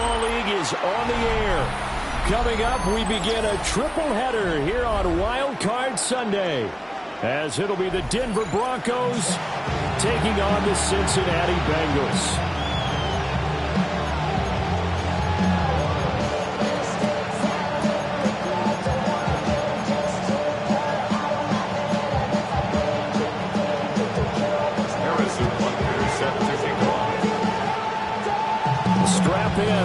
Football League is on the air. Coming up, we begin a triple header here on Wild Card Sunday, as it'll be the Denver Broncos taking on the Cincinnati Bengals.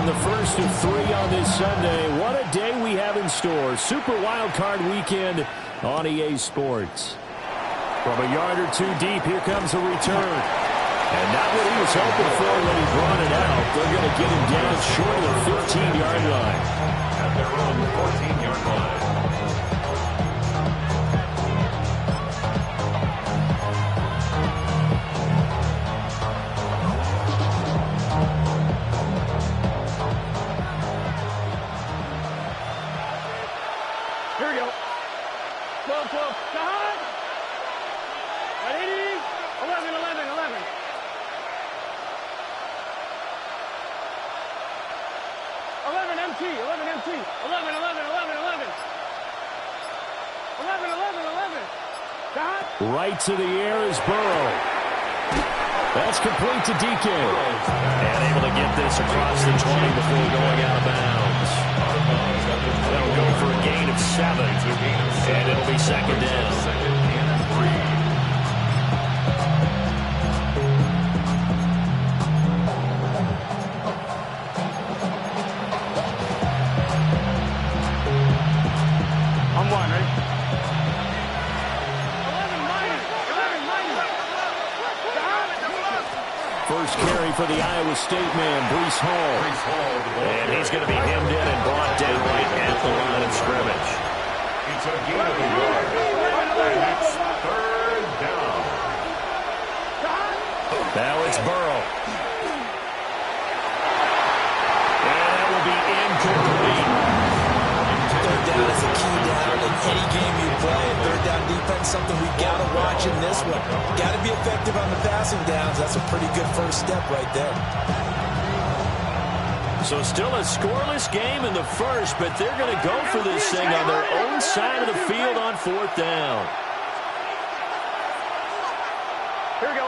The first of three on this Sunday. What a day we have in store. Super Wild Card Weekend on EA Sports. From a yard or two deep, here comes a return. And not what he was hoping for when he brought it out. They're going to get him down short of the 15-yard line. At their own 14-yard line. Here we go. 12, 12. Shot. Ready? 11, 11, 11. 11 MT, 11 MT. 11, 11, 11, 11. 11, 11, 11. Shot. Right to the air is Burrow. That's complete to DK. And able to get this across the 20 before going out of bounds. That'll go for a gain of 7. And it'll be second down. I'm one, right? 11 minus. 11 minus. First carry for the Iowa State man, Breece Hall. And he's going to be hemmed in and brought down right at the line of scrimmage. It's a gain of a yard. And it's third down. Now it's Burrow. And that will be incomplete. Third down is a key down in any game you play. Third down defense, something we've got to watch in this one. Got to be effective on the passing downs. That's a pretty good first step right there. So still a scoreless game in the first, but they're going to go for this thing on their own side of the field on fourth down. Here we go.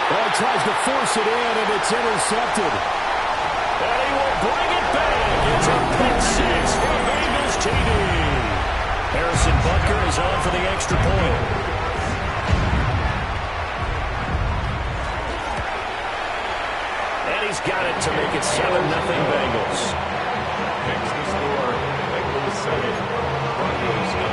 Well, he tries to force it in, and it's intercepted. And he will bring it back. It's a pick six for Bengals TD. Harrison Butker is on for the extra point. He's got it to make it 7-0 Bengals. Next to score, Bengals 7, Broncos 0.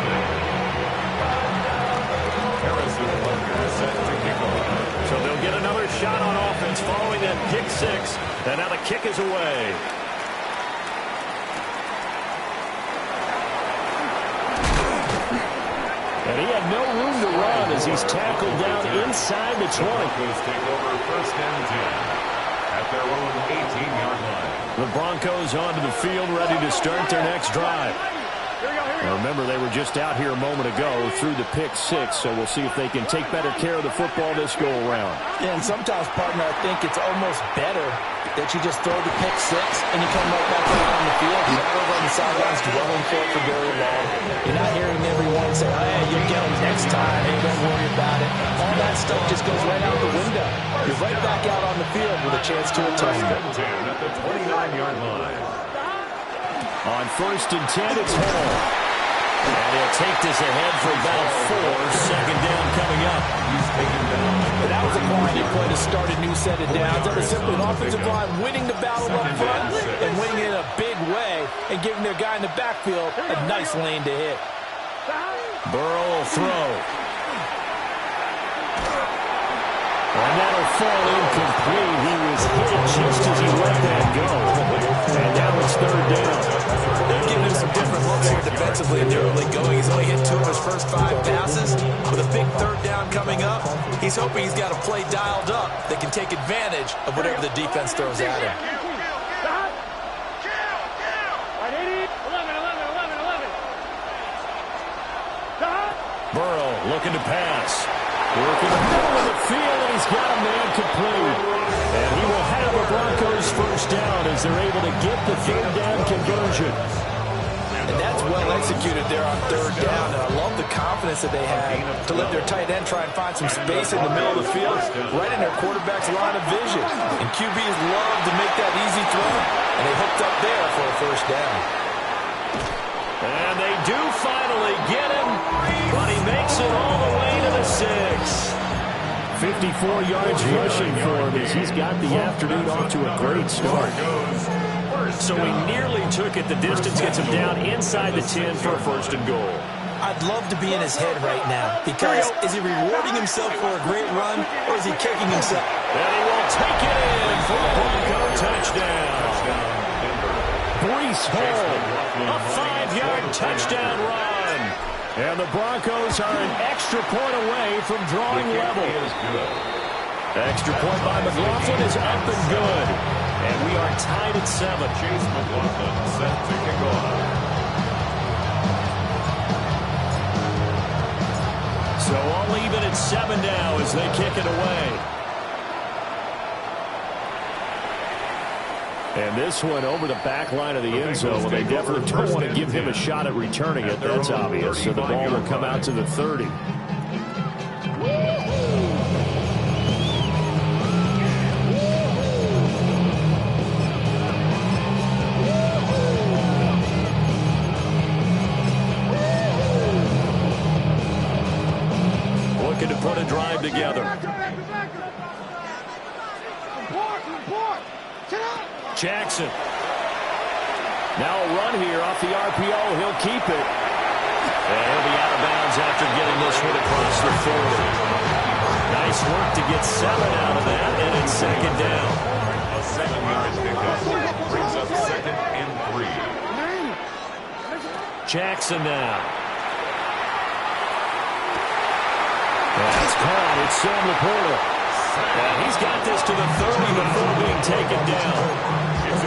Harrison Butker set to kick off. So they'll get another shot on offense following that pick six. And now the kick is away. And he had no room to run as he's tackled down inside the 20. Broncos take over first and 10. At their own 18-yard line. The Broncos onto the field, ready to start their next drive. Now remember, they were just out here a moment ago through the pick six, so we'll see if they can take better care of the football this go around. Yeah, and sometimes, partner, I think it's almost better that you just throw the pick six and you come right back out on the field. You're not over on the sidelines dwelling for it for very long. You're not hearing everyone say, hey, you'll get them next time. Hey, don't worry about it. All that stuff just goes right out the window. You're right back out on the field with a chance to atone. At the 29-yard line. On first and 10, it's Hall. And he'll take this ahead for about 4. Second down coming up. He's taken down. But that was a quality play to start a new set of downs. That was simply an offensive line winning the battle up front and winning it in a big way and giving their guy in the backfield a nice lane to hit. Burrow will throw. And that'll fall incomplete. He was hit just as he let that go. And now it's third down. They're giving him some different looks here defensively in the early going. He's only hit 2 of his first 5 passes. With a big third down coming up, he's hoping he's got a play dialed up that can take advantage of whatever the defense throws at him. Burrow looking to pass. Working the middle of the field, and he's got a man complete. And he as they're able to get the third down conversion. And that's well executed there on third down. And I love the confidence that they have to let their tight end try and find some space in the middle of the field, right in their quarterback's line of vision. And QBs love to make that easy throw, and they hooked up there for a first down. And they do finally get him, but he makes it all the way to the 6. 54 yards rushing for him as he's got the afternoon off to a great start. So he nearly took it the distance, gets him down inside the 10 for a first and goal. I'd love to be in his head right now, because is he rewarding himself for a great run, or is he kicking himself? And he will take it in for a Bronco touchdown. Breece Hall, a 5-yard touchdown run. And the Broncos are an extra point away from drawing level. Extra point by McLaughlin is up and good. And we are tied at 7. Chase McLaughlin set to kick off. So all even at 7 now as they kick it away. And this one over the back line of the end zone. Well, they definitely don't want to give him a shot at returning it. That's obvious. So the ball will come out to the 30. Looking to put a drive together. Jackson. Now a run here off the RPO. He'll keep it. And he'll be out of bounds after getting this one across the 40. Nice work to get 7 out of that, and it's second down. A 7-yard pickup brings up 2nd and 3. Jackson now. That's caught. It's Sam Laporta. And he's got this to the 30 before being taken down.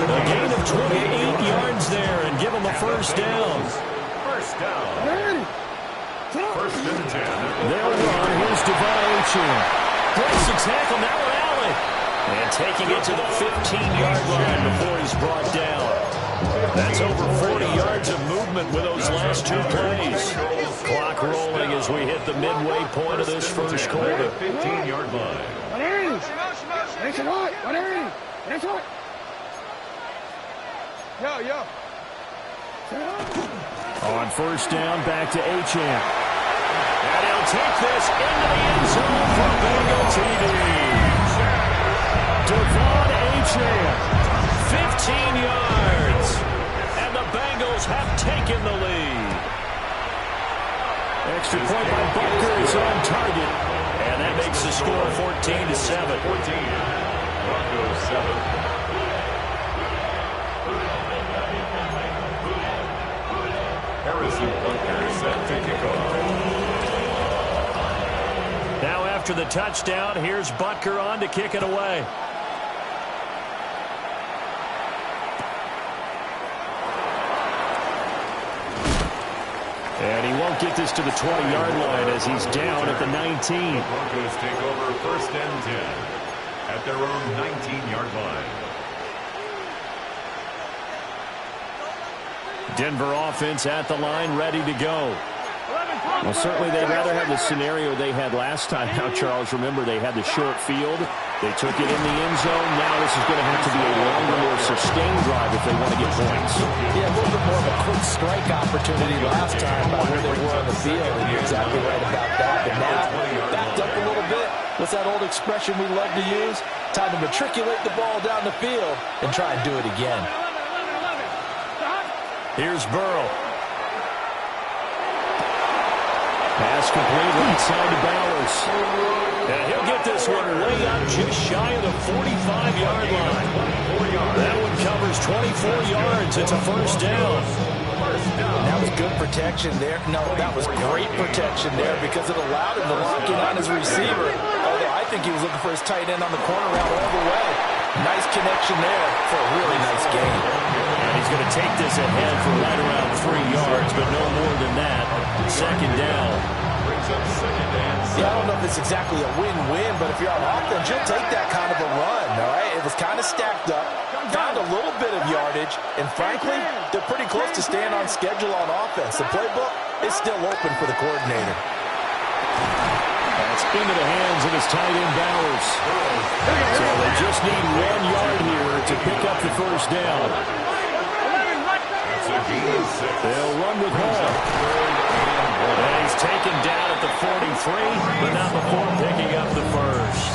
A gain of 28 yards there and give him a first down. First down. First and 10. They'll run. Here's Devon Achane. Breaks the tackle. Now Allen. And taking it to the 15-yard line before he's brought down. That's over 40 yards of movement with those last 2 plays. Clock rolling as we hit the midway point of this first quarter. 15-yard line. On first down, back to Achane. And he'll take this into the end zone for Bengal TD. Devon Achane, 15 yards. And the Bengals have taken the lead. Extra point by Butker is on target. And that makes the score 14-7. 14. Broncos 7. Harrison Butker set to kick off. Now after the touchdown, here's Butker on to kick it away. And he won't get this to the 20-yard line as he's down at the 19. Broncos take over first and 10 at their own 19-yard line. Denver offense at the line, ready to go. Well, certainly they'd rather have the scenario they had last time. Now, Charles, remember, they had the short field. They took it in the end zone. Now this is going to have to be a longer, more sustained drive if they want to get points. Yeah, a little bit more of a quick strike opportunity last time by where they were on the field. And you're exactly right about that. But now, backed up a little bit. What's that old expression we love to use? Time to matriculate the ball down the field and try and do it again. Here's Burrow. Pass complete right side to Bowers. And he'll get this one way out just shy of the 45-yard line. That one covers 24 yards. It's a first down. That was good protection there. No, that was great protection there because it allowed him to lock in on his receiver. Although I think he was looking for his tight end on the corner route all the way. Nice connection there for a really nice game. And he's going to take this ahead for right around 3 yards, but no more than that. Second down. Brings up second and 7. Yeah, I don't know if it's exactly a win-win, but if you're on offense, you'll take that kind of a run, all right? It was kind of stacked up, found a little bit of yardage, and frankly, they're pretty close to staying on schedule on offense. The playbook is still open for the coordinator. That's into the hands of his tight end, Bowers. So they just need 1 yard here to pick up the first down. That's a gain of 6. They'll run with Hall. And he's taken down at the 43, but not before picking up the first.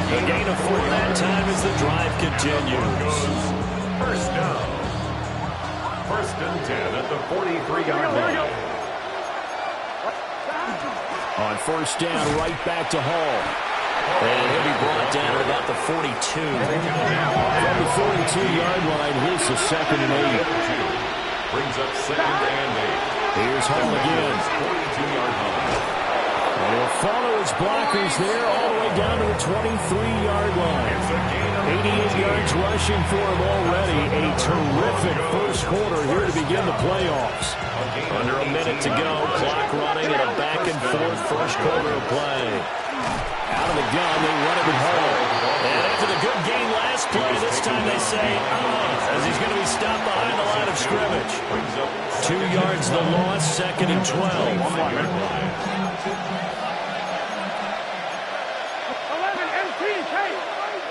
A gain of 4 that time as the drive continues. First down. First and 10 at the 43-yard line. On first down, right back to Hall. And he'll be brought down at about the 42. From the 42-yard line, here's the 2nd and 8. Brings up second and 8. Here's Hall again. 42-yard line. And he'll follow his blockers there all the way down to the 23-yard line. 88 yards rushing for him already. A terrific first quarter here to begin the playoffs. Under a minute to go. Clock running in a back-and-forth first quarter of play. Out of the gun, they run it with Hall. And after the good game last play, this time they say, as he's going to be stopped behind the line of scrimmage. 2 yards the loss, 2nd and 12. 11 MT, Kate.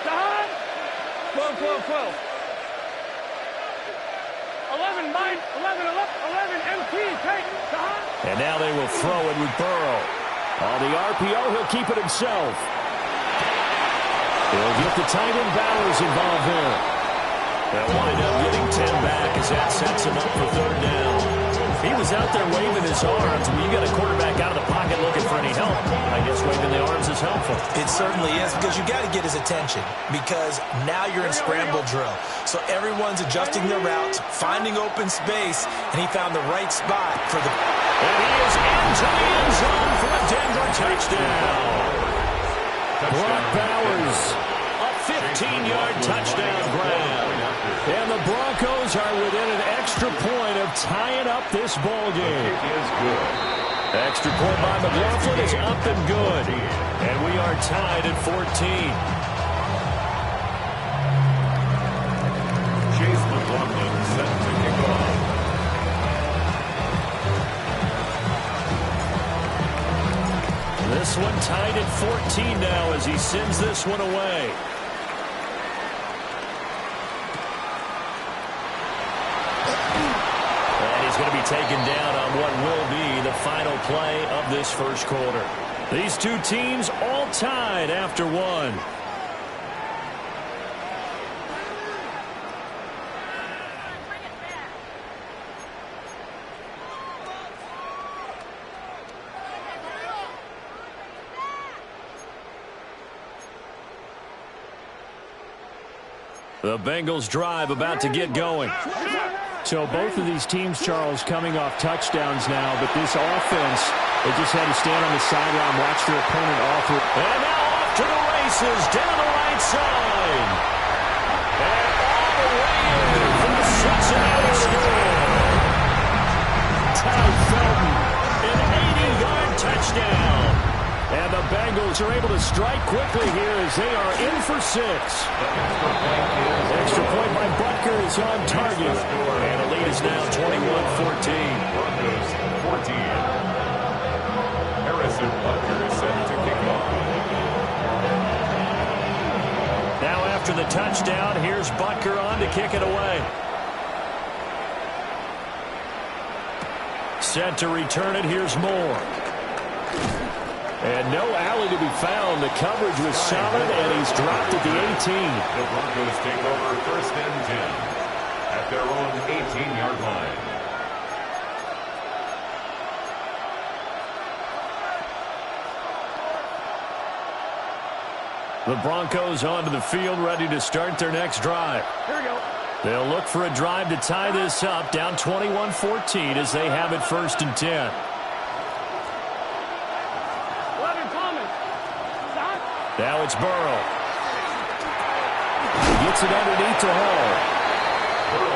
Don. 12, 12, 12. 11 MT, Kate. Don. And now they will throw it with Burrow. On the RPO, he'll keep it himself. He'll get the tight end Bowers involved there. They'll wind up getting 10 back as that sets him up for 3rd down. He was out there waving his arms. When you got a quarterback out of the pocket looking for any help, I guess waving the arms is helpful. It certainly is, because you got to get his attention, because now you're in scramble drill. So everyone's adjusting their routes, finding open space, and he found the right spot for the... And he is into the end zone for a Denver touchdown. Brock Bowers, a 15-yard touchdown grab. And the Broncos are within an extra point of tying up this ball game. Extra point by McLaughlin is up and good. And we are tied at 14. Chase McLaughlin set to kick off. This one tied at 14 now as he sends this one away. And he's going to be taken down on what will be the final play of this first quarter. These two teams all tied after one. The Bengals drive about to get going. So both of these teams, Charles, coming off touchdowns now, but this offense, they just had to stand on the sideline, watch their opponent offer. And now off to the races, down the right side. And all the way in for the Cincinnati score. Ty Felton, an 80-yard touchdown. And the Bengals are able to strike quickly here as they are in for 6. Extra point by Butker is on target. And the lead is now 21-14. Broncos 14. Harrison Butker is set to kick off. Now after the touchdown, here's Butker on to kick it away. Set to return it, here's Moore. And no alley to be found. The coverage was solid, and he's dropped at the 18. The Broncos take over first and 10 at their own 18-yard line. The Broncos onto the field, ready to start their next drive. Here we go. They'll look for a drive to tie this up, down 21-14 as they have it first and 10. Now it's Burrow. He gets it underneath to Hall.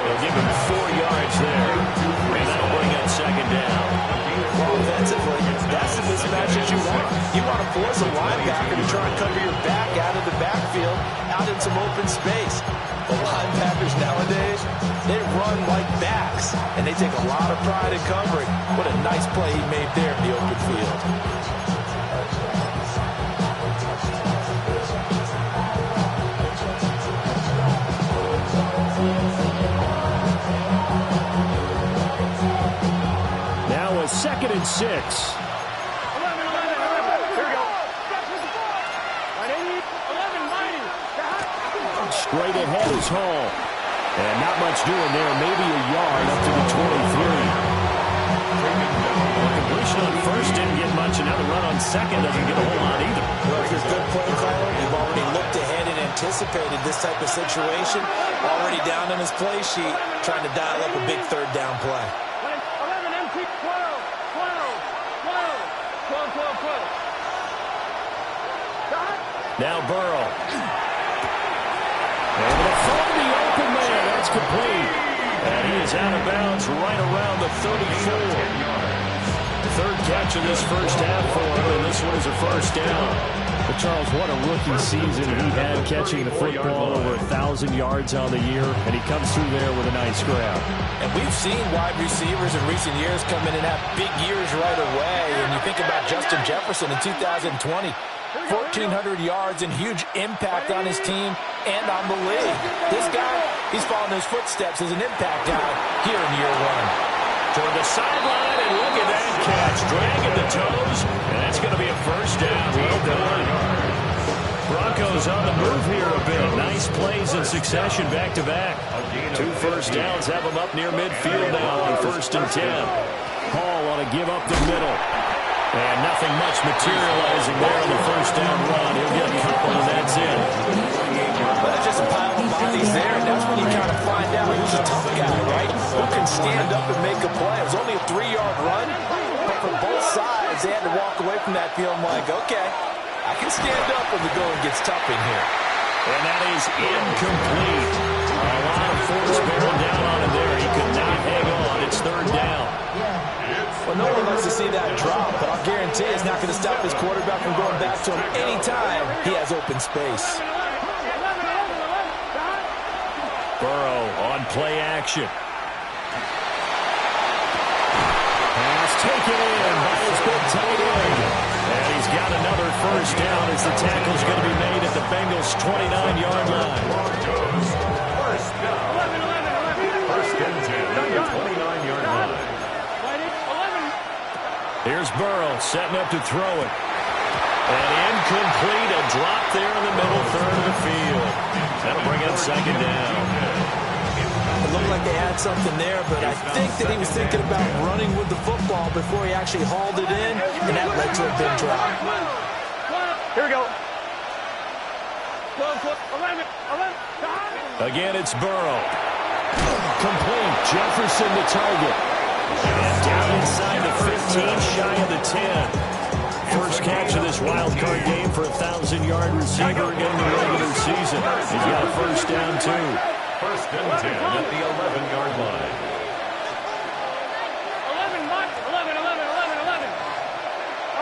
They'll give him 4 yards there. And that'll bring up second down. Well, offensively, that's the mismatch that you want. You want to force a linebacker to try and cover your back out of the backfield, out in some open space. The linebackers nowadays, they run like backs, and they take a lot of pride in covering. What a nice play he made there in the open field. Now a 2nd and 6. 11, 11, 11. Here we go. 11, mighty. Straight ahead is Hall. And not much doing there. Maybe a yard up to the 23. Completion on first didn't get much. And now the run on second doesn't get a whole lot either. Well, here's good play caller. You've already looked ahead and anticipated this type of situation. Already down in his play sheet, trying to dial up a big third down play. 11, MT, 12, 12, 12, 12, 12. Now Burrow. Able to find the open man. That's complete. And he is out of bounds right around the 34. Third catch of this first half for him, and this one is a first down. But Charles, what a rookie season he had, catching the football over 1,000 yards on the year, and he comes through there with a nice grab. And we've seen wide receivers in recent years come in and have big years right away. And you think about Justin Jefferson in 2020, 1,400 yards and huge impact on his team and on the league. This guy, he's following his footsteps as an impact guy here in year one. Toward the sideline, and look at that catch. Dragging the toes, and that's going to be a first down. Well done. Broncos on the move here a bit. Nice plays in succession back-to-back. 2 first downs have them up near midfield now on 1st and 10. Hall want to give up the middle. And nothing much materializing there on the first down run. He'll get a couple, and that's it. But it's just a pile of bodies there, and that's when you kind of find out who's a tough guy, right? Who can stand up and make a play. It was only a 3-yard run, but for both sides, they had to walk away from that feeling like, okay, I can stand up when the going gets tough in here. And that is incomplete. A lot of force bearing down on him there. He could not hang on. It's 3rd down. Well, no one likes to see that drop, but I'll guarantee it's not going to stop his quarterback from going back to him anytime he has open space. Burrow on play action. Pass taken in by his big tight end. And he's got another first down as the tackle's going to be made at the Bengals' 29-yard line. First down. 1st and 10 at the 29-yard line. Here's Burrow setting up to throw it. And incomplete, a drop there in the middle third of the field. That'll bring up 2nd down. It looked like they had something there, but I think that he was thinking about running with the football before he actually hauled it in, and that led to a big drop. Here we go. 11. Again, it's Burrow. Complete. Jefferson the target. And down inside the 15, shy of the 10. First catch of this wild card game for a 1,000-yard receiver in the regular season. He's got a first down, too. 1st and 10 at the 11-yard line.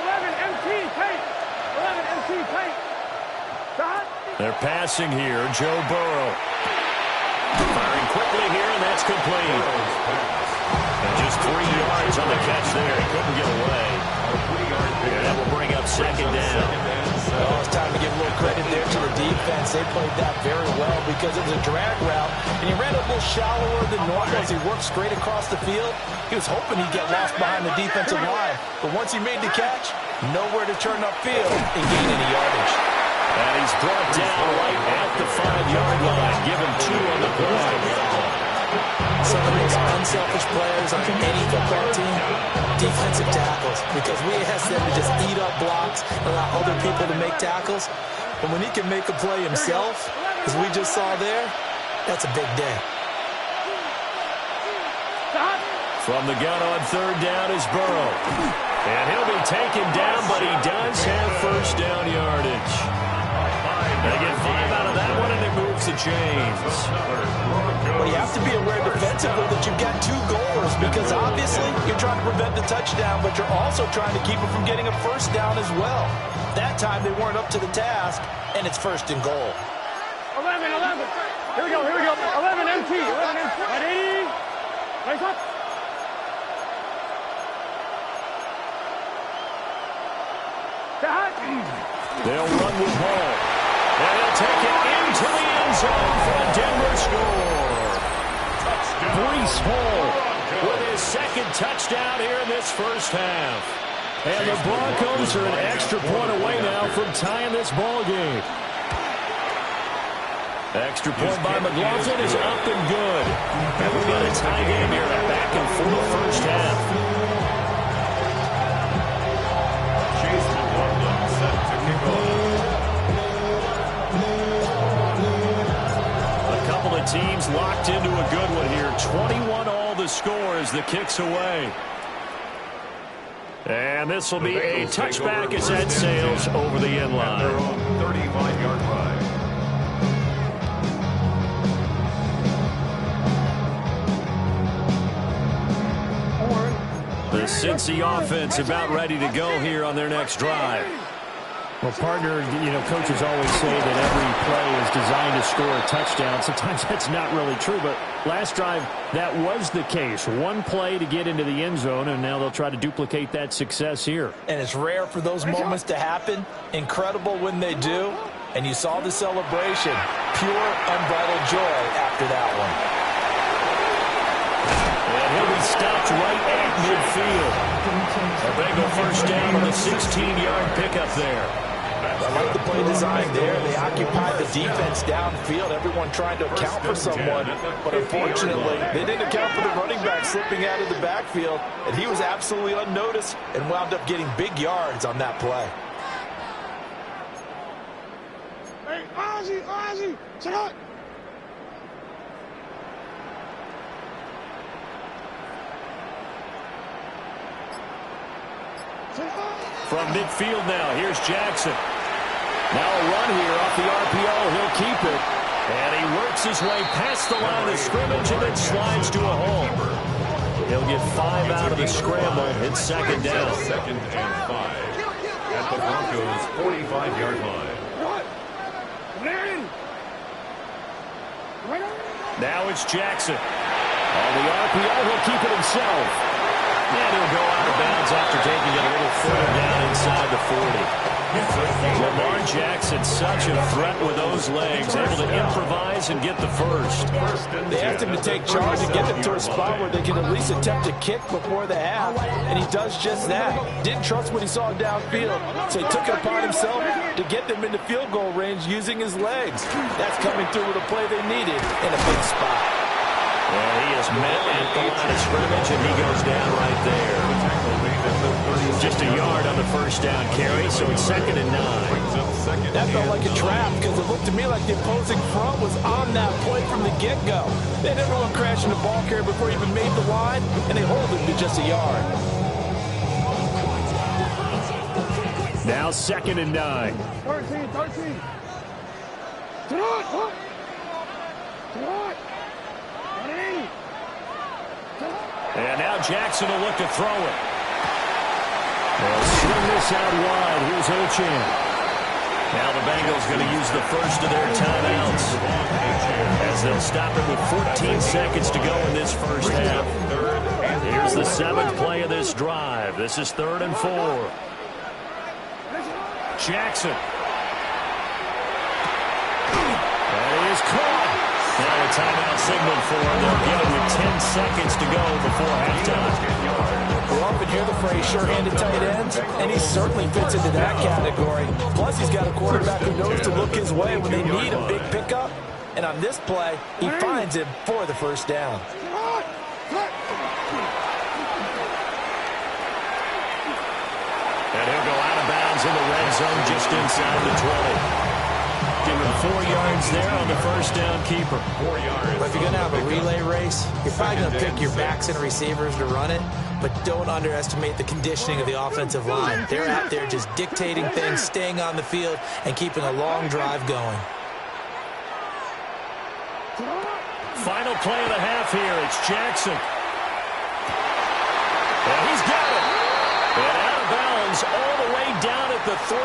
11, MT, Tate. 11, MT, Tate. They're passing here. Joe Burrow. Firing quickly here, and that's complete. And just 3 yards on the catch there. He couldn't get away. And that will bring up 2nd down. Oh, it's time to give a little credit there to the defense. They played that very well because it was a drag route, and he ran a little shallower than normal as he worked straight across the field. He was hoping he'd get lost behind the defensive line, but once he made the catch, nowhere to turn upfield and gain any yardage. And he's brought down right at the 5-yard line. Give him 2 on the play. Some of the most unselfish players on any football team, defensive tackles, because we ask them to just eat up blocks and allow other people to make tackles. But when he can make a play himself, as we just saw there, that's a big day. From the gun on 3rd down is Burrow. And he'll be taken down, but he does have first down yardage. They get 5 out of that one, and it moves the chains. Well, you have to be aware defensively that you've got 2 goalers because obviously you're trying to prevent the touchdown, but you're also trying to keep it from getting a first down as well. That time they weren't up to the task, and it's 1st and goal. 11. Here we go. 11 MT. Ready? Race up. They'll run with Hall. And he'll take it into the end zone for a Denver score. Breece Hall with his 2nd touchdown here in this first half. And the Broncos are an extra point away now from tying this ball game. Extra point by McLaughlin is up and good. And we've got a tie game here, a back-and-forth first half. Chase McLaughlin set to kick off. A couple of teams locked into a good one here. 21 all the score as the kick's away. And this will be a touchback as that sails over the end line. Their own 35-yard line. The Cincy offense about ready to go here on their next drive. Well, partner, coaches always say that every play is designed to score a touchdown. Sometimes that's not really true, but last drive, that was the case. One play to get into the end zone, and now they'll try to duplicate that success here. And it's rare for those moments to happen. Incredible when they do. And you saw the celebration. Pure, unbridled joy after that one. And he'll be stopped right at midfield. A Bengal first down on the 16-yard pickup there. I like the play design there. They occupied the defense downfield, everyone trying to account for someone. But unfortunately, they didn't account for the running back slipping out of the backfield. And he was absolutely unnoticed and wound up getting big yards on that play. Hey, Ozzy, check out. From midfield now, here's Jackson. Now a run here off the RPO. He'll keep it. And he works his way past the line of scrimmage and then slides to a hole. He'll get 5 out of the scramble. It's 2nd down. 2nd and 5 at the Broncos' 45-yard line. Now it's Jackson. On the RPO, he'll keep it himself. And he'll go out of bounds after taking it a little further down inside the 40. Lamar Jackson, such a threat with those legs, able to improvise and get the first. They asked him to take charge and get them to a spot where they can at least attempt a kick before the half, and he does just that. Didn't trust what he saw downfield, so he took it upon himself to get them into field goal range using his legs. That's coming through with a play they needed in a big spot. And he is met at the line of scrimmage, and he goes down right there. Just a yard on the first down carry, so it's 2nd and 9. That felt like a trap because it looked to me like the opposing front was on that play from the get-go. They had everyone crashing the ball carrier before he even made the line, and they hold him to just a yard. Now 2nd and 9. 13. And now Jackson will look to throw it. They'll swing this out wide. Here's Ochan. Now the Bengals going to use the first of their timeouts as they'll stop it with 14 seconds to go in this first half. Here's the 7th play of this drive. This is 3rd and 4. Jackson. That is caught. Now a timeout signal for him. They'll get it with 10 seconds to go before halftime. We often hear the phrase sure-handed tight ends, and he certainly fits into that category. Plus, he's got a quarterback who knows to look his way when they need a big pickup. And on this play, he finds him for the first down. And he'll go out of bounds in the red zone just inside the 20. Give him 4 yards there on the first down keeper. 4 yards. But if you're going to have a relay race, you're probably going to pick your backs and receivers to run it, but don't underestimate the conditioning of the offensive line. They're out there just dictating things, staying on the field, and keeping a long drive going. Final play of the half here. It's Jackson. And he's got it. And out of bounds all the way down at the 3.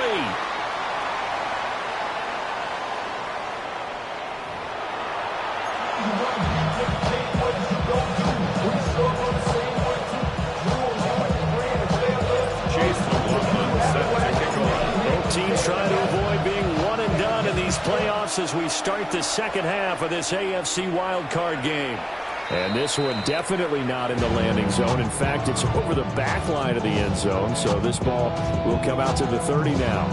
Both teams trying to avoid being one and done in these playoffs as we start the second half of this AFC wildcard game. And this one definitely not in the landing zone. In fact, it's over the back line of the end zone, so this ball will come out to the 30 now.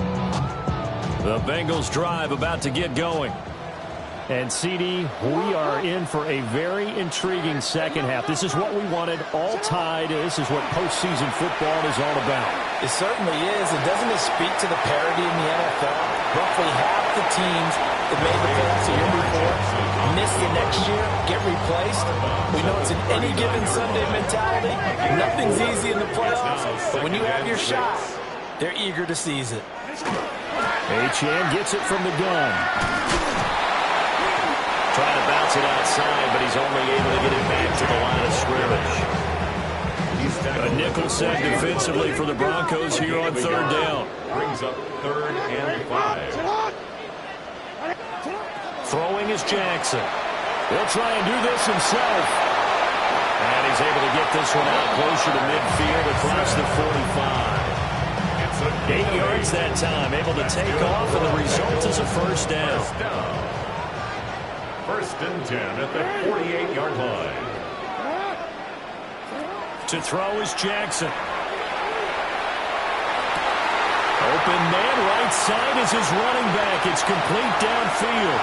The Bengals drive about to get going. And, CD, we are in for a very intriguing second half. This is what we wanted, all tied. This is what postseason football is all about. It certainly is. And doesn't it speak to the parity in the NFL? Roughly half the teams that made the playoffs the year before miss the next year, get replaced. We know it's an any given Sunday mentality. Nothing's easy in the playoffs, but when you have your shot, they're eager to seize it. Achane gets it from the gun. Trying to bounce it outside, but he's only able to get it back to the line of scrimmage. A nickel set defensively for the Broncos here on third down. Brings up 3rd and 5. Throwing is Jackson. He'll try and do this himself. And he's able to get this one out closer to midfield across the 45. 8 yards that time, able to take off, and the result is a first down. 1st and 10 at the 48-yard line. To throw is Jackson. Open man, right side is his running back. It's complete downfield.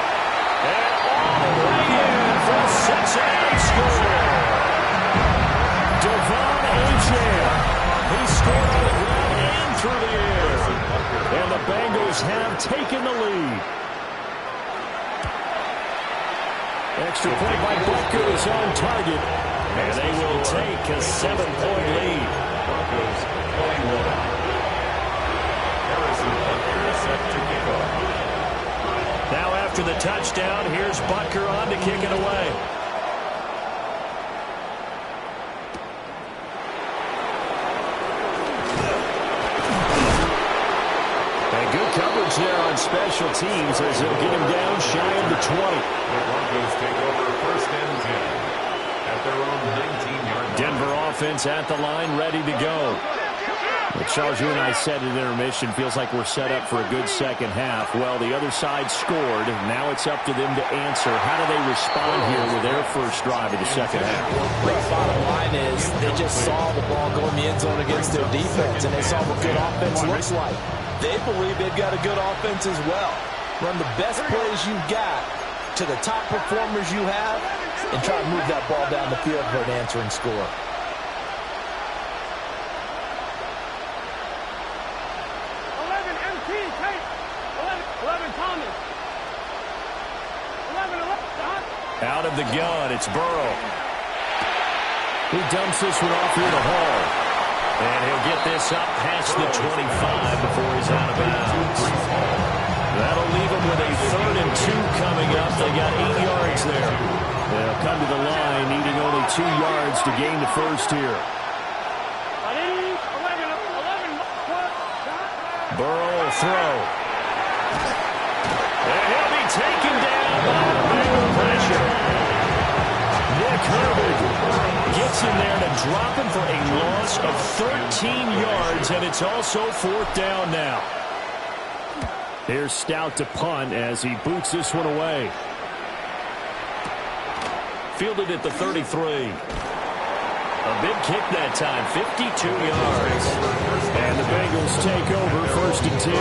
And all the way in for a 6-0 score. Devon Achane. He scored on the ground and through the air. And the Bengals have taken the lead. Extra point by Butker is on target. And they will take a 7-point lead. Broncos playing well. Harrison Butker is set to kick off. Now after the touchdown, here's Butker on to kick it away. And good coverage there on special teams as they'll get him down shy of the 20. The Broncos take over 1st and 10 at their own 19-yard line. Denver offense at the line, ready to go. Well, Charles, you and I said at intermission, feels like we're set up for a good second half. Well, the other side scored. Now it's up to them to answer. How do they respond here with their first drive of the second half? The bottom line is they just saw the ball go in the end zone against their defense, and they saw what good offense looks like. They believe they've got a good offense as well. Run the best plays you've got to the top performers you have and try to move that ball down the field for an answering score. Out of the gun, it's Burrow. He dumps this one off here to Hall. And he'll get this up past the 25 before he's out of bounds. That'll leave him with a 3rd and 2 coming up. They got 8 yards there. They'll come to the line, needing only 2 yards to gain the first here. Burrow will throw. And he'll be taken down by the Bengals pressure. Nick Herbert gets in there to drop him for a loss of 13 yards, and it's also 4th down now. Here's Stout to punt as he boots this one away. Fielded at the 33. A big kick that time, 52 yards. And the Bengals take over 1st and 10.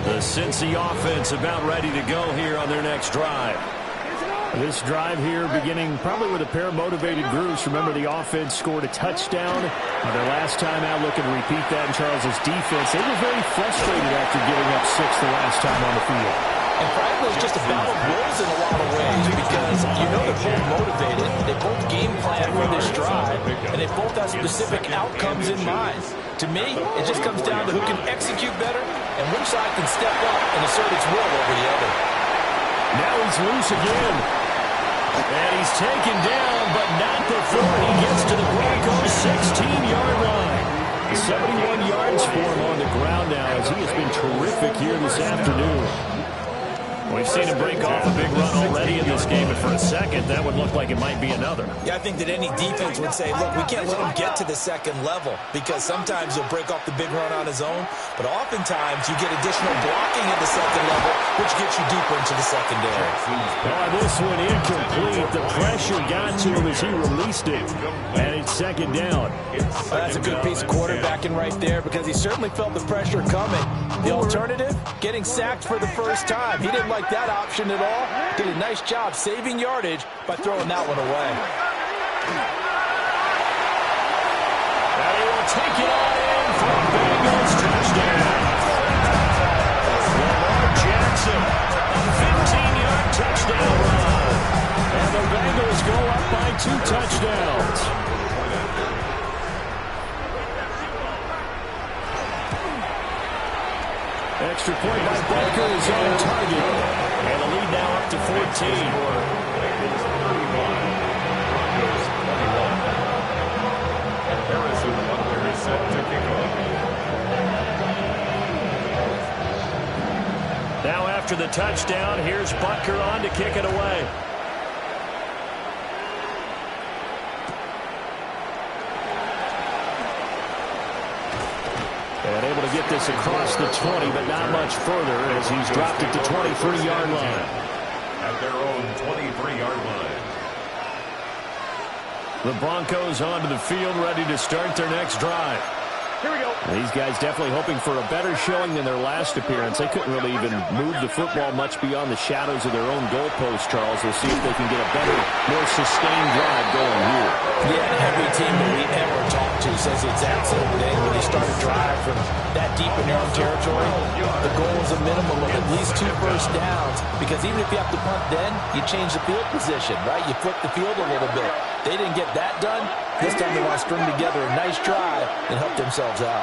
The Cincy offense about ready to go here on their next drive. This drive here beginning probably with a pair of motivated groups. Remember, the offense scored a touchdown their last time out. Looking to repeat that in Charles's defense. They were very frustrated after giving up 6 the last time on the field. And frankly, it's just a battle of wills in a lot of ways because you know they're both motivated. They both game plan for this drive, and they both have specific outcomes in mind. To me, it just comes down to who can execute better and which side can step up and assert its will over the other. he's loose again. And he's taken down, but not before he gets to the Broncos' 16-yard line. 71 yards for him on the ground now, as he has been terrific here this afternoon. We've seen him break off a big run already in this game, but for a second, that would look like it might be another. Yeah, I think that any defense would say, look, we can't let him get to the second level, because sometimes he'll break off the big run on his own, but oftentimes you get additional blocking at the second level, which gets you deeper into the secondary. Oh, this one incomplete. The pressure got to him as he released it, and it's second down. Well, that's a good piece of quarterbacking right there, because he certainly felt the pressure coming. The alternative, getting sacked for the first time. He didn't like that option at all. Did a nice job saving yardage by throwing that one away. And he will take it on in for a Bengals touchdown. Lamar Jackson, a 15-yard touchdown run. And the Bengals go up by 2 touchdowns. Extra point by Butker is on target. And the lead now up to 14. Harrison Butker is set to kick off. Now after the touchdown, here's Butker on to kick it away. And able to get this across the 20, but not much further as he's dropped it to 23-yard line. At their own 23-yard line. The Broncos onto the field, ready to start their next drive. Here we go. These guys definitely hoping for a better showing than their last appearance. They couldn't really even move the football much beyond the shadows of their own goalpost, Charles. We'll see if they can get a better, more sustained drive going here. Yeah, and every team that we ever talk to says the exact same thing. When you start a drive from that deep in your own territory, the goal is a minimum of at least 2 first downs, because even if you have to punt then, you change the field position, right? You flip the field a little bit. They didn't get that done. This time they want to string together a nice drive and help themselves out.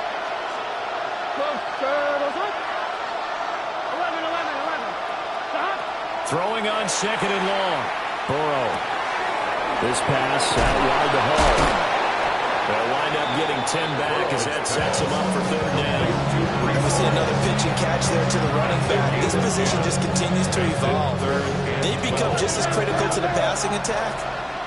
11. Throwing on second and long. Burrow. This pass out wide to Hall. They'll wind up getting 10 back as that sets him up for third down. We see another pitch and catch there to the running back. This position just continues to evolve. They've become just as critical to the passing attack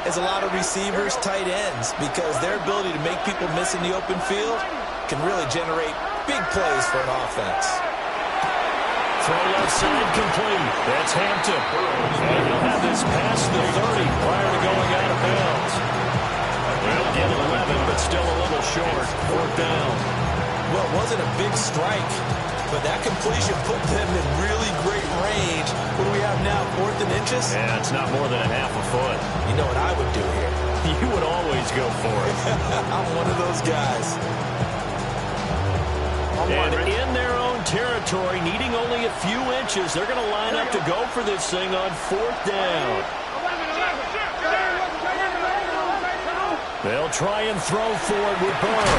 as a lot of receivers, tight ends, because their ability to make people miss in the open field can really generate big plays for an offense. Throw left side complete. That's Hampton. And he'll have this past the 30 prior to going out of bounds. They'll get 11, but still a little short. 4th down. Well, it wasn't a big strike, but that completion put them in really great range. What do we have now, 4th and inches? Yeah, it's not more than a half a foot. You know what I would do here? You would always go for it. I'm one of those guys. And in their own territory, needing only a few inches, they're going to line up to go for this thing on 4th down. They'll try and throw for it with Burrow.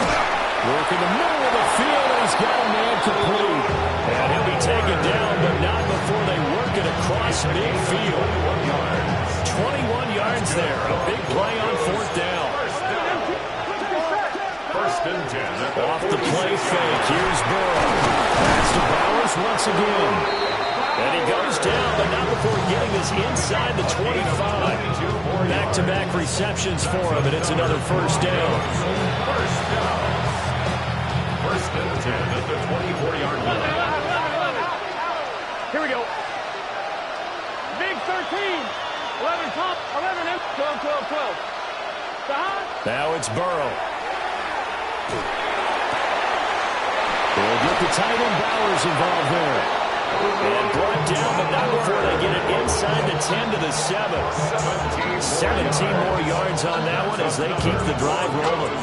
Work in the middle of the field, and he's got a man complete. And he'll be taken down, but not before they work it across midfield. 21 yards there. A big play on 4th down. First and 10. Off the play fake. Here's Burrow. Pass to Bowers once again. And he goes down, but not before getting this inside the 25. Back-to-back receptions for him, and it's another first down. First and 10 at the 24-yard line. Here we go. Big 13. 11 top. 11 in. 12, 12, 12. Now it's Burrow. They'll get the tight end Bowers involved there. And brought down, but not before they get it inside the 10 to the 7. 17 more yards on that one as they keep the drive rolling.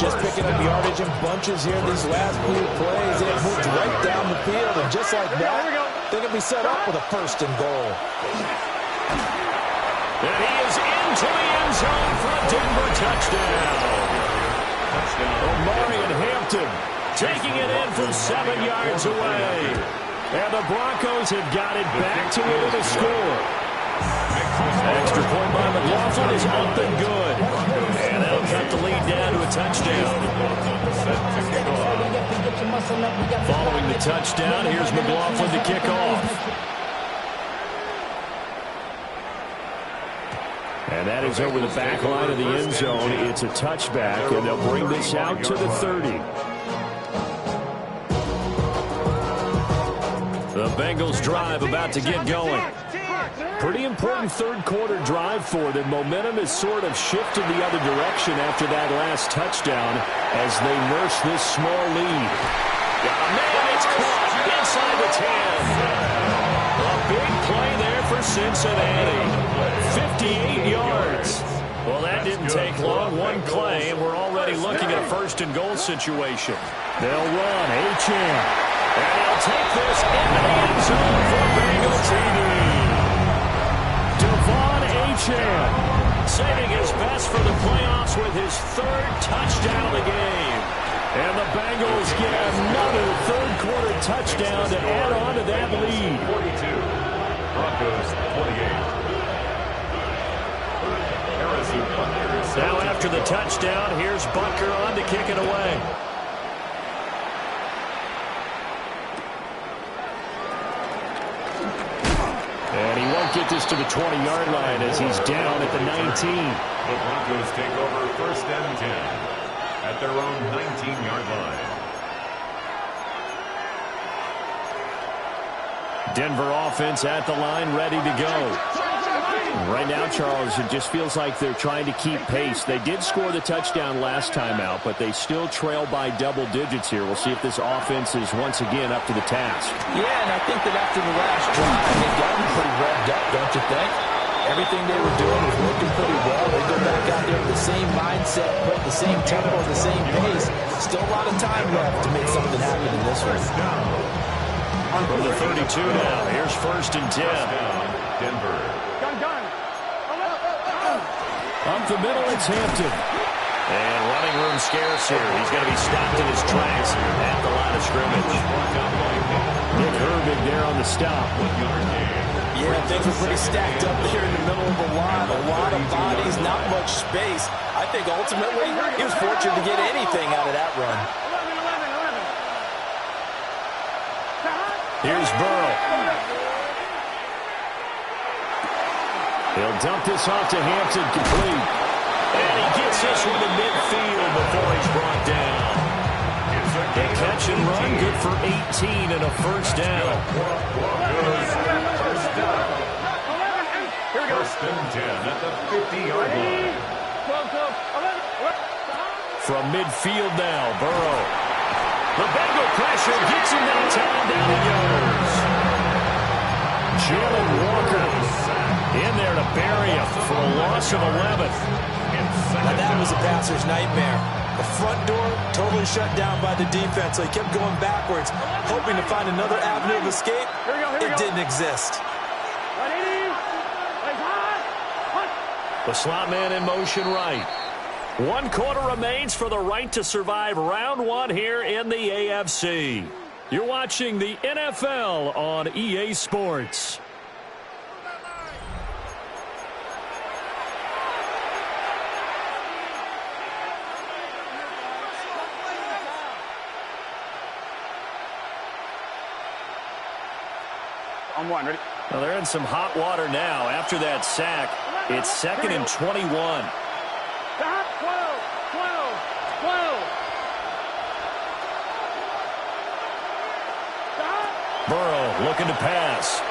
Just picking up yardage in bunches here these last few plays. They have moved right down the field, and just like that, they're going to be set up with a 1st and goal. And he is into the end zone for a Denver touchdown. Omari and Hampton taking it in from 7 yards away. And the Broncos have got it back to within a score. Extra point by McLaughlin is up and good. And that'll cut the lead down to a touchdown. Following the touchdown, here's McLaughlin to kick off. And that is over the back line of the end zone. It's a touchback, and they'll bring this out to the 30. The Bengals drive about to get going. Pretty important third quarter drive for them. Momentum has sort of shifted the other direction after that last touchdown as they nurse this small lead. Got a man, it's caught inside the 10. A big play there for Cincinnati. 58 yards. Well, that didn't take long. One play, and we're already looking at a first-and-goal situation. They'll run. Achane. And he'll take this into the end zone for Bayo TV. Devon Achane saving his best for the playoffs with his third touchdown of the game. And the Bengals get another third-quarter touchdown to add on to that lead. 42. Broncos 28. Now after the touchdown, here's Butker on to kick it away. And he won't get this to the 20-yard line as he's down at the 19. The Broncos take over first and 10 at their own 19-yard line. Denver offense at the line, ready to go. Right now, Charles, it just feels like they're trying to keep pace. They did score the touchdown last time out, but they still trail by double digits here. We'll see if this offense is once again up to the task. Yeah, and I think that after the last drive, they've gotten pretty revved up, don't you think? Everything they were doing was working pretty well. They go back out there with the same mindset, put the same tempo, the same pace. Still a lot of time left to make something happen in this one. From the 32 now, here's first and 10. Denver. Up the middle, it's Hampton. And running room scarce here. He's going to be stopped in his tracks at the line of scrimmage. Nick Herbig there on the stop. Yeah, things were pretty stacked up there in the middle of the line. A lot of bodies, not much space. I think ultimately he was fortunate to get anything out of that run. Here's Burrow. He'll dump this off to Hampton, complete. And he gets this one to midfield before he's brought down. A catch and run, good for 18 and a first down. First and 10 at the 50-yard line. From midfield now, Burrow. The Bengal pressure gets him downtown, down he goes. Jalen Walker in there to bury him for a loss of 11. Now that was a passer's nightmare. The front door totally shut down by the defense, so he kept going backwards, hoping to find another avenue of escape. It didn't exist. The slot man in motion right. 1 quarter remains for the right to survive round 1 here in the AFC. You're watching the NFL on EA Sports. On one, ready? Well, they're in some hot water now. After that sack, it's 2nd and 21. Stop, 12. Stop. Burrow looking to pass.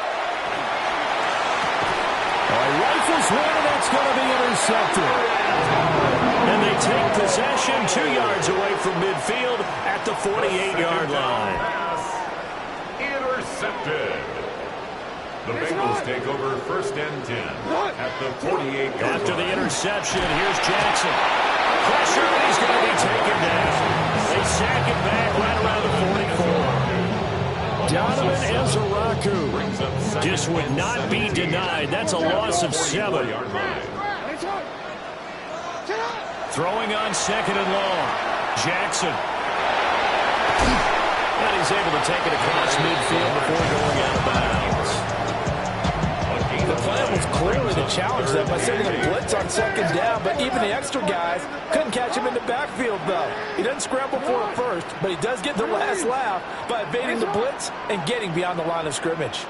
Rifles one, and that's going to be intercepted. And they take possession 2 yards away from midfield at the 48-yard line. Intercepted. The Bengals take over first and 10 at the 48-yard line. After the interception, here's Jackson. Pressure, and he's going to be taken down. They sack it back right around the 44. Donovan Ezeraku just would not be denied. That's a loss of 7. Throwing on 2nd and long. Jackson. And he's able to take it across midfield before going out of bounds. The plan was clearly to challenge them by sending a blitz on second down, but even the extra guys couldn't catch him in the backfield, though. He doesn't scramble for it first, but he does get the last laugh by evading the blitz and getting beyond the line of scrimmage.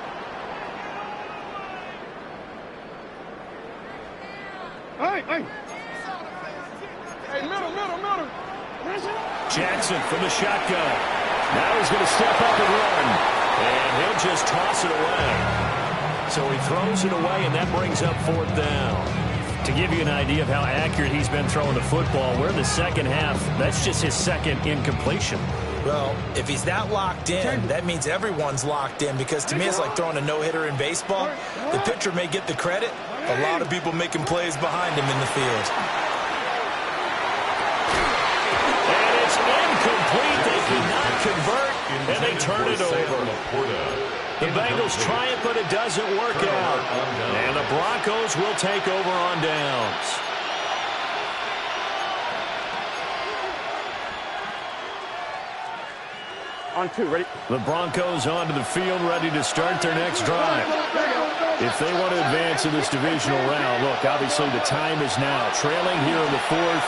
Hey, middle. Jackson from the shotgun. Now he's going to step up and run. And he'll just toss it away. So he throws it away, and that brings up fourth down. To give you an idea of how accurate he's been throwing the football, we're in the second half. That's just his second incompletion. Well, if he's not locked in, that means everyone's locked in, because to me it's like throwing a no-hitter in baseball. The pitcher may get the credit. A lot of people making plays behind him in the field. And it's incomplete. They cannot convert, and they turn it over. The Bengals try it, but it doesn't work out. And the Broncos will take over on downs. On 2, ready? The Broncos onto the field, ready to start their next drive. If they want to advance in this divisional round, look, obviously the time is now. Trailing here in the fourth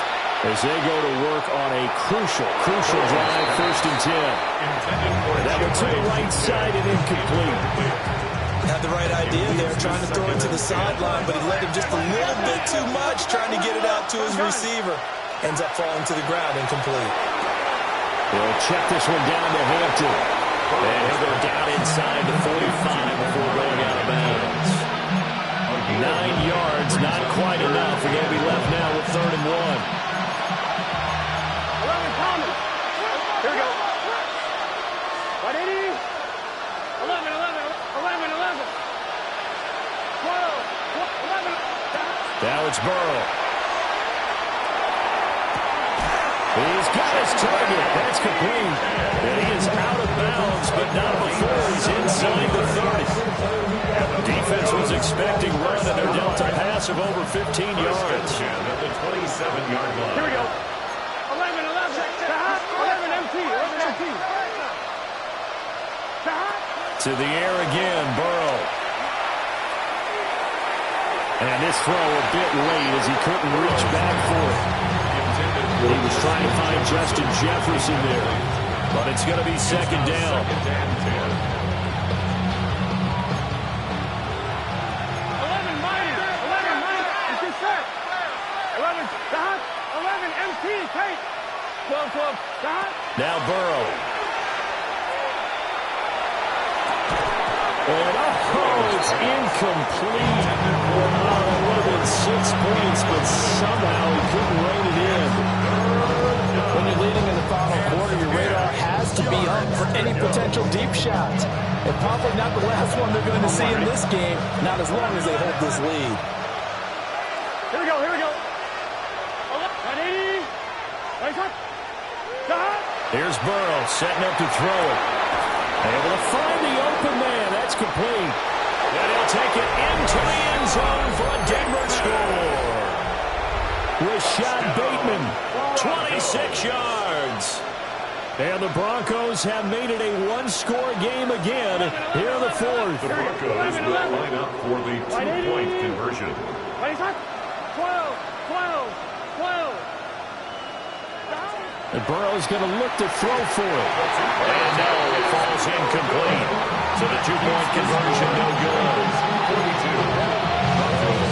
as they go to work on a crucial drive, 1st and 10. That one to the right side and incomplete. Had the right idea there, trying to throw it to the sideline, but he let him just a little bit too much, trying to get it out to his receiver. Ends up falling to the ground, incomplete. He'll check this one down to Hampton. And he'll go down inside the 45 before going out of bounds. 9 yards, not quite enough, and they'll be left now with 3rd and 1. 11 Thomas. Here we go. 180. 11. 12. 11. Now it's Burrow. He's got his target. That's complete. And he is out of bounds, but not before he's inside the 30. Defense was expecting run, and they're dealt a pass of over 15 yards. At the 27-yard line. Here we go. 11. 11 MT. To the air again, Burrow. And this throw a bit late as he couldn't reach back for it. He was trying to find Justin Jefferson there, but it's going to be 2nd down. 11 Mighty. It's your set. 11 MT. Take. 12. Now Burrow. And it's incomplete. That would have been 6 points, but somehow he couldn't rein it in. When you're leading in the final quarter, your radar has to be up for any potential deep shots. And probably not the last one they're going to see in this game, not as long as they hold this lead. Here we go. 180. Here's Burrow setting up to throw it. Able to find the open man. That's complete. And he'll take it into the end zone for a Denver score. Rashad Bateman, 26 yards. And the Broncos have made it a one-score game again here in the fourth. The Broncos will line up for the two-point conversion. 12. And Burrow's going to look to throw for it. And no, it falls incomplete. So the two-point conversion no good. 42. Broncos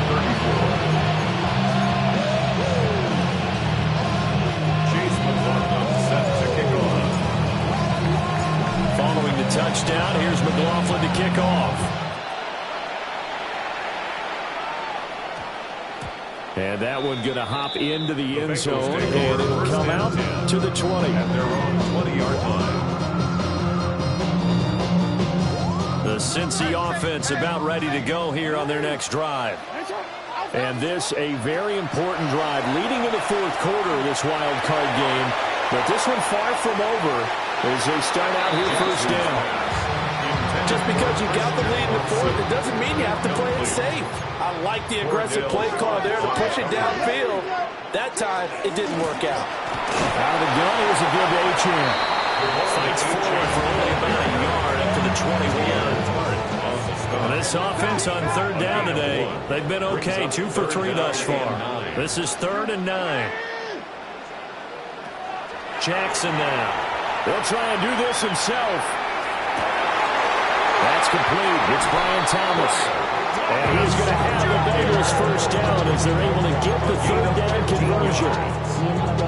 34. Chase McLaughlin set to kick off. Following the touchdown, here's McLaughlin to kick off. And that one going to hop into the end zone, and it'll come out to the 20. At their own 20-yard line. The Cincy offense about ready to go here on their next drive. And this a very important drive leading in the fourth quarter of this wild card game. But this one far from over as they start out here 1st down. Just because you got the lead in the fourth, it doesn't mean you have to play it safe. I like the aggressive play call there to push it downfield. That time, it didn't work out. Out of the gun, here's a good H-in. Fights forward for only about a yard up to the 21. And This offense on third down today, they've been okay, 2 for 3 thus far. This is 3rd and 9. Jackson now. He'll try and do this himself. That's complete. It's Brian Thomas. And he's going to have the Bengals first down as they're able to get the third down conversion.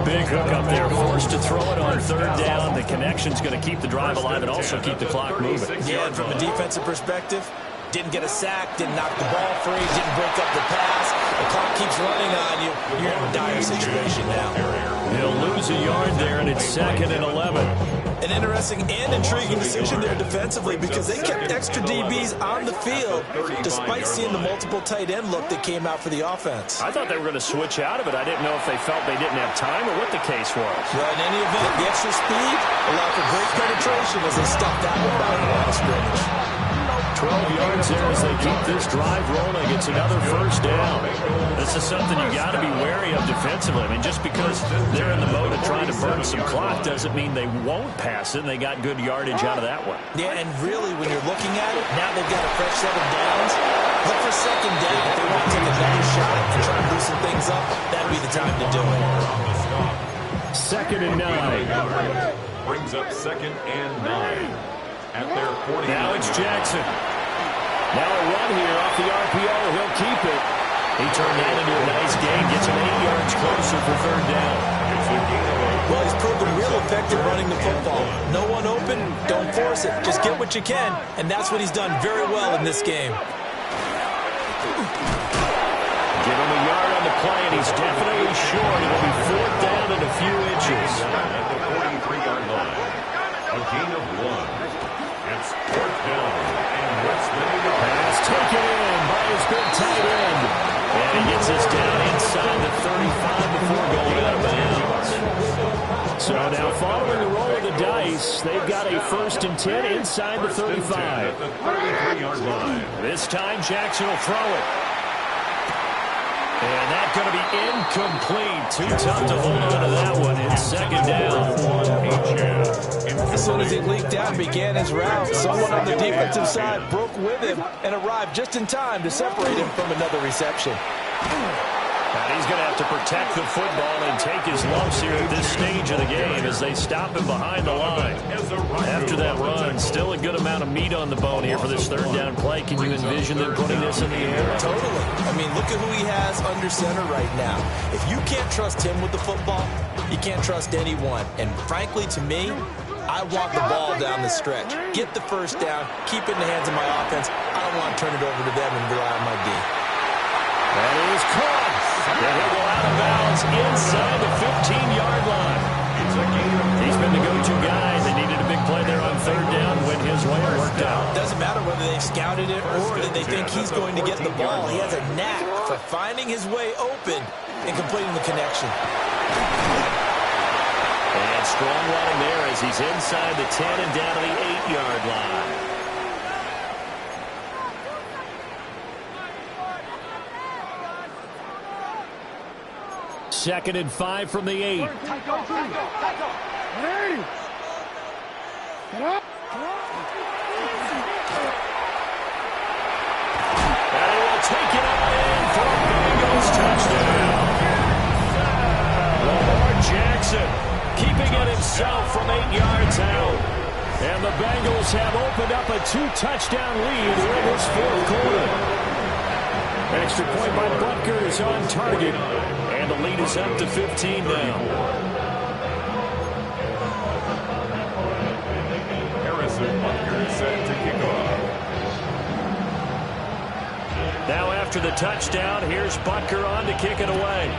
Big hook up there. Forced to throw it on third down. The connection's going to keep the drive alive and also keep the clock moving. Yeah, and from a defensive perspective, didn't get a sack, didn't knock the ball free, didn't break up the pass. The clock keeps running on you. You're in a dire situation now. He'll lose a yard there, and it's 2nd and 11. An interesting and intriguing decision there defensively because they kept extra DBs on the field despite seeing the multiple tight end look that came out for the offense. I thought they were going to switch out of it. I didn't know if they felt they didn't have time or what the case was. Well, in any event, the extra speed allowed for great penetration as they stuffed that one out of the line of scrimmage. 12 yards there as they keep this drive rolling. It's another first down. This is something you got to be wary of defensively. I mean, just because they're in the mode of trying to burn some clock doesn't mean they won't pass it, and they got good yardage out of that one. Yeah, and really, when you're looking at it, now they've got a fresh set of downs. Look for second down. If they want to take another shot and try to loosen things up, that'd be the time to do it. 2nd and 9. Brings up 2nd and 9. At their 40. Now it's Jackson. Now a run here off the RPO. He'll keep it. He turned that into a nice gain. Gets him 8 yards closer for third down. Well, he's proven real effective running the football. No one open, don't force it. Just get what you can, and that's what he's done very well in this game. Give him a yard on the play, and he's definitely short. It'll be 4th down and a few inches. At the 43-yard line. A gain of 1. It's 4th down, and what's the pass taken in by his big tight end. And he gets us down inside the 35 before going out of bounds. So now following the roll of the dice, they've got a 1st and 10 inside the 35. At the 33-yard line. This time Jackson will throw it. And that's going to be incomplete. Too tough to hold on to that one. It's 2nd down. As soon as he leaked out and began his route, someone on the defensive side broke with him and arrived just in time to separate him from another reception. And he's going to have to protect the football and take his lumps here at this stage of the game as they stop him behind the line. After that run, still a good amount of meat on the bone here for this third down play. Can you envision them putting this in the air? Totally. I mean, look at who he has under center right now. If you can't trust him with the football, you can't trust anyone. And frankly, to me, I want the ball down the stretch. Get the first down, keep it in the hands of my offense. I don't want to turn it over to them and rely on my D. That is caught. And he'll go out of bounds inside the 15-yard line. He's been the go-to guy. They needed a big play there on third down when his way worked out. Doesn't matter whether they've scouted it or that they think he's going to get the ball. He has a knack for finding his way open and completing the connection. And strong running there as he's inside the 10 and down to the 8-yard line. Second and 5 from the 8. Get up. And he will take it all in for a Bengals touchdown. Lamar Jackson keeping it himself from 8 yards out. And the Bengals have opened up a 2-touchdown lead here in this 4th quarter. Extra point by Butker is on target. And the lead is up to 15 now. Harrison Butker set to kick off. Now after the touchdown, here's Butker on to kick it away.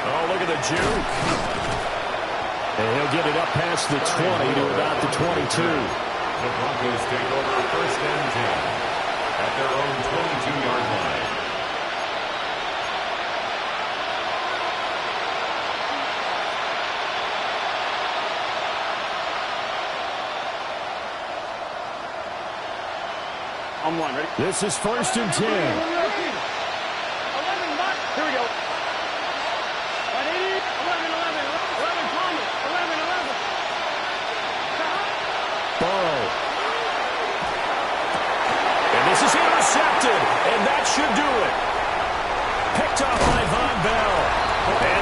Oh, look at the juke. And he'll get it up past the 20 to about the 22. The Broncos take over 1st and 10 at their own 22-yard line. I'm one, ready? This is 1st and 10. 11, Buck. Here we go. 180, 11, 11, 11, Thomas, 11, 11. intercepted, and that should do it. Picked off by Von Bell. And